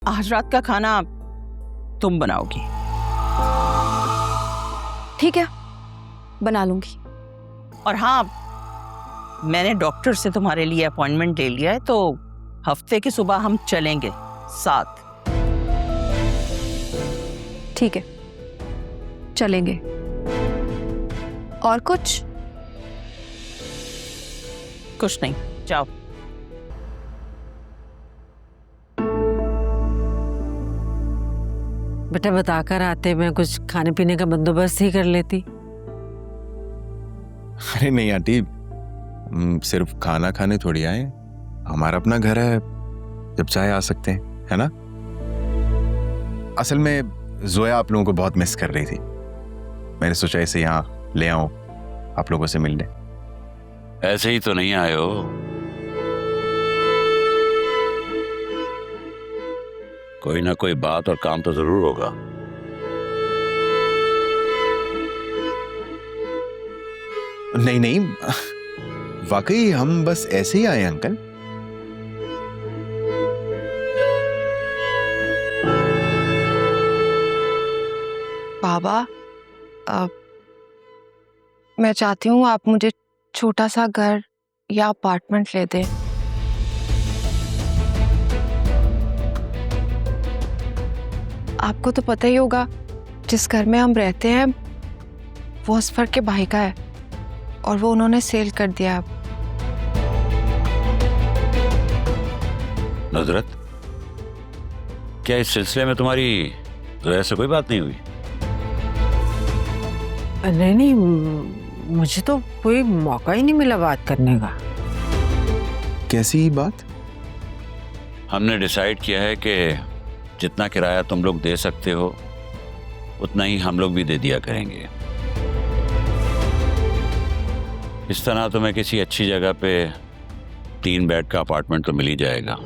आज रात का खाना तुम बनाओगी। ठीक है, बना लूंगी। और हाँ, मैंने डॉक्टर से तुम्हारे लिए अपॉइंटमेंट ले लिया है, तो हफ्ते की सुबह हम चलेंगे साथ। ठीक है, चलेंगे। और कुछ? कुछ नहीं, जाओ। बेटा बताकर आते, मैं कुछ खाने पीने का बंदोबस्त ही कर लेती। अरे नहीं आंटी, सिर्फ खाना खाने थोड़ी आए, हमारा अपना घर है, जब चाहे आ सकते हैं, है ना। असल में जोया आप लोगों को बहुत मिस कर रही थी, मैंने सोचा इसे यहाँ ले आऊं आप लोगों से मिलने। ऐसे ही तो नहीं आए हो? कोई ना कोई बात और काम तो जरूर होगा। नहीं नहीं, वाकई हम बस ऐसे ही आए अंकल। बाबा, मैं चाहती हूँ आप मुझे छोटा सा घर या अपार्टमेंट ले दें। आपको तो पता ही होगा, जिस घर में हम रहते हैं वो असफर के भाई का है और वो उन्होंने सेल कर दिया। नुसरत, क्या इस सिलसिले में तुम्हारी जोया से कोई बात नहीं हुई? नहीं, मुझे तो कोई मौका ही नहीं मिला बात करने का। कैसी बात? हमने डिसाइड किया है कि जितना किराया तुम लोग दे सकते हो उतना ही हम लोग भी दे दिया करेंगे। इस तरह तुम्हें किसी अच्छी जगह पे 3 बेड का अपार्टमेंट तो मिल ही जाएगा।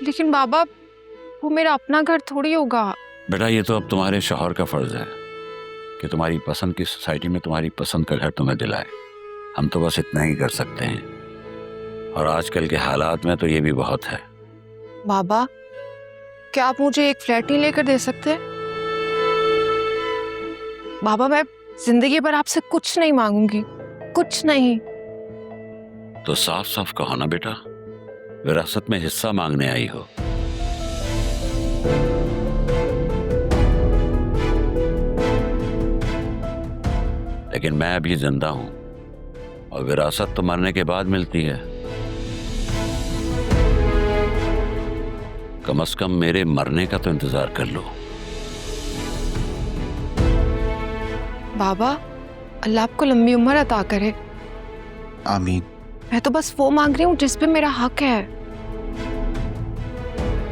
लेकिन बाबा, वो मेरा अपना घर थोड़ी होगा। बेटा, ये तो अब तुम्हारे शौहर का फर्ज है कि तुम्हारी पसंद की सोसाइटी में तुम्हारी पसंद का घर तुम्हें दिलाए। हम तो बस इतना ही कर सकते हैं, और आजकल के हालात में तो ये भी बहुत है। बाबा, क्या आप मुझे एक फ्लैट नहीं लेकर दे सकते? बाबा, मैं जिंदगी भर आपसे कुछ नहीं मांगूंगी, कुछ नहीं। तो साफ साफ कहो ना बेटा, विरासत में हिस्सा मांगने आई हो। लेकिन मैं अभी जिंदा हूं और विरासत तो मरने के बाद मिलती है। कम से कम मेरे मरने का तो इंतजार कर लो। बाबा, अल्लाह आपको लंबी उम्र अता करे। आमीन। मैं तो बस वो मांग रही हूँ जिस पे मेरा हक है।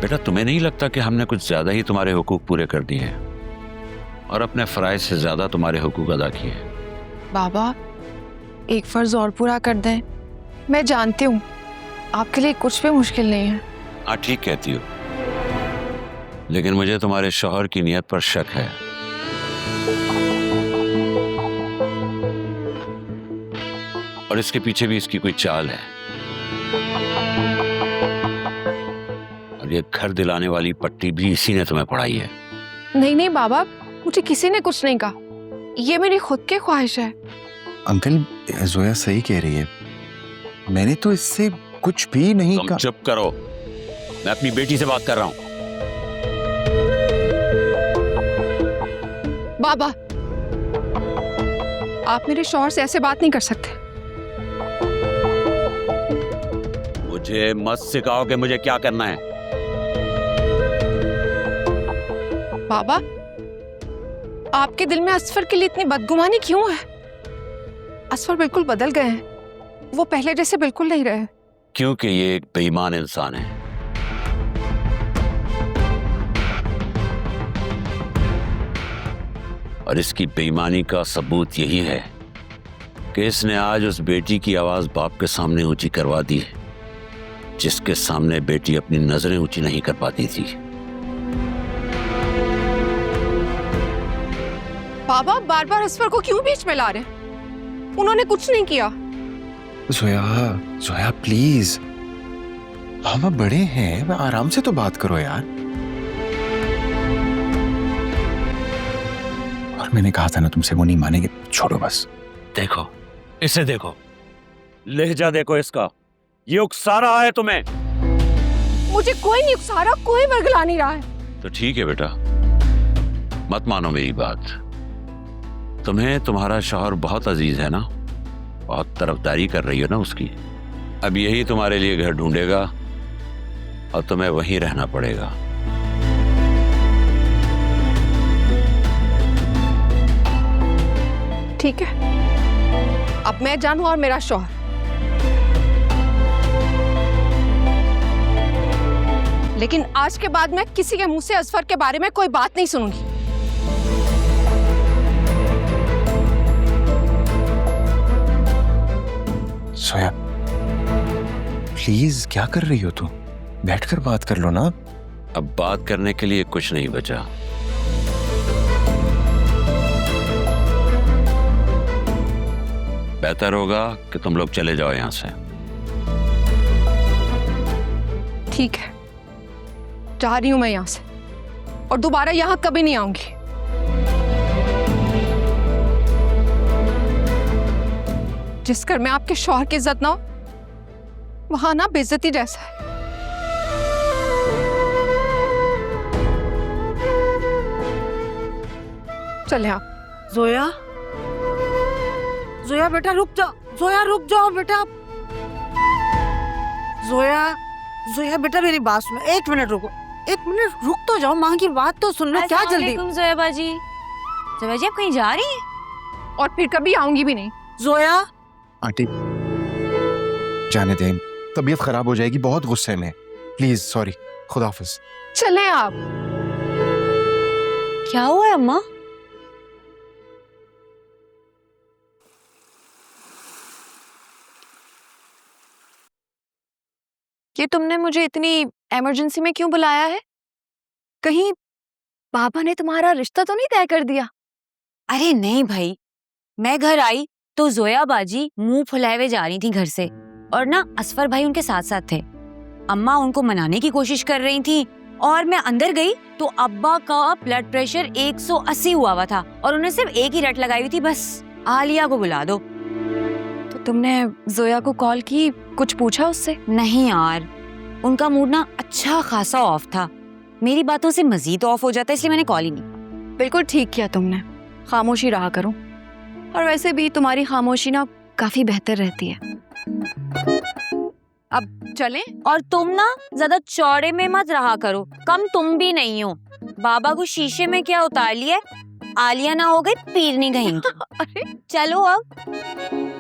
बेटा, तुम्हें नहीं लगता कि हमने कुछ ज्यादा ही तुम्हारे हुकूक पूरे कर दिए हैं और अपने फराइज से ज्यादा तुम्हारे हुकूक अदा किए? बाबा, एक फर्ज और पूरा कर दें। मैं जानती हूँ आपके लिए कुछ भी मुश्किल नहीं है। हाँ, ठीक कहती हो, लेकिन मुझे तुम्हारे शौहर की नीयत पर शक है। और इसके पीछे भी इसकी कोई चाल है। और ये घर दिलाने वाली पट्टी भी इसी ने तुम्हें पढ़ाई है। नहीं नहीं बाबा, मुझे किसी ने कुछ नहीं कहा, ये मेरी खुद की ख्वाहिश है। अंकल, जोया सही कह रही है, मैंने तो इससे कुछ भी नहीं तुम कहा। चुप करो, मैं अपनी बेटी से बात कर रहा हूं। बाबा, आप मेरे शौहर से ऐसे बात नहीं कर सकते। मुझे मत सिखाओ कि मुझे क्या करना है। बाबा, आपके दिल में असफर के लिए इतनी बदगुमानी क्यों है? असफर बिल्कुल बदल गए हैं, वो पहले जैसे बिल्कुल नहीं रहे। क्योंकि ये एक बेईमान इंसान है। और इसकी बेईमानी का सबूत यही है कि इसने आज उस बेटी की आवाज बाप के सामने ऊंची करवा दी है, जिसके सामने बेटी अपनी नजरें ऊंची नहीं कर पाती थी। बाबा, बार बार असफर को क्यों बीच में ला रहे? उन्होंने कुछ नहीं किया। जोया, जोया प्लीज, हम बड़े हैं, आराम से तो बात करो यार। और मैंने कहा था ना तुमसे, वो नहीं मानेंगे, छोड़ो बस। देखो इसे, देखो लहजा देखो इसका, ये उकसा रहा है तुम्हें। मुझे कोई नहीं उकसा रहा, कोई वर्गला नहीं रहा है। तो ठीक है बेटा, मत मानो मेरी बात। तुम्हें तुम्हारा शौहर बहुत अजीज है ना, बहुत तरफदारी कर रही हो ना उसकी। अब यही तुम्हारे लिए घर ढूंढेगा और तुम्हें वहीं रहना पड़ेगा। ठीक है, अब मैं जानू और मेरा शौहर। लेकिन आज के बाद मैं किसी के मुंह से असफर के बारे में कोई बात नहीं सुनूंगी। सोया प्लीज, क्या कर रही हो तुम? बैठकर बात कर लो ना। अब बात करने के लिए कुछ नहीं बचा। बेहतर होगा कि तुम लोग चले जाओ यहां से। ठीक है, जा रही हूं मैं यहां से, और दोबारा यहां कभी नहीं आऊंगी। जिस घर में आपके शौहर की इज्जत ना हो, वहां ना बेइज्जती जैसा है। चले आप। जोया, जोया बेटा रुक जाओ, जोया रुक जाओ बेटा। जोया, जोया बेटा मेरी बात सुनो, 1 मिनट रुको, 1 मिनट रुक तो जाओ, माँ की बात तो सुन लो। क्या जल्दी? जोया बाजी आप कहीं जा रही हैं? और फिर कभी आऊंगी भी नहीं। जोया, आंटी जाने दें, तबीयत खराब हो जाएगी, बहुत गुस्से में। प्लीज सॉरी, खुदा हाफिज। चलें आप। क्या हुआ है अम्मा? ये तुमने मुझे इतनी इमरजेंसी में क्यों बुलाया है? कहीं पापा ने तुम्हारा रिश्ता तो नहीं तय कर दिया? अरे नहीं भाई, मैं घर आई तो जोया बाजी मुंह फुलाए हुए जा रही थी घर से, और ना असफर भाई उनके साथ साथ थे। अम्मा उनको मनाने की कोशिश कर रही थी, और मैं अंदर गई तो अब्बा का ब्लड प्रेशर 180 हुआ था, और उन्हें सिर्फ एक ही रट लगाई हुई थी, बस आलिया को बुला दो। तो तुमने जोया को कॉल की, कुछ पूछा उससे? नहीं यार, उनका मूड ना अच्छा खासा ऑफ था। मेरी बातों से मजीद ऑफ हो जाता, इसलिए मैंने कॉल ही नहीं। बिल्कुल ठीक किया तुमने, खामोशी रहा करो। और वैसे भी तुम्हारी खामोशी ना काफी बेहतर रहती है। अब चलें? और तुम ना ज्यादा चौड़े में मत रहा करो, कम तुम भी नहीं हो। बाबा को शीशे में क्या उतार लिया, आलिया ना हो गई पीरनी कहीं की। अरे चलो अब।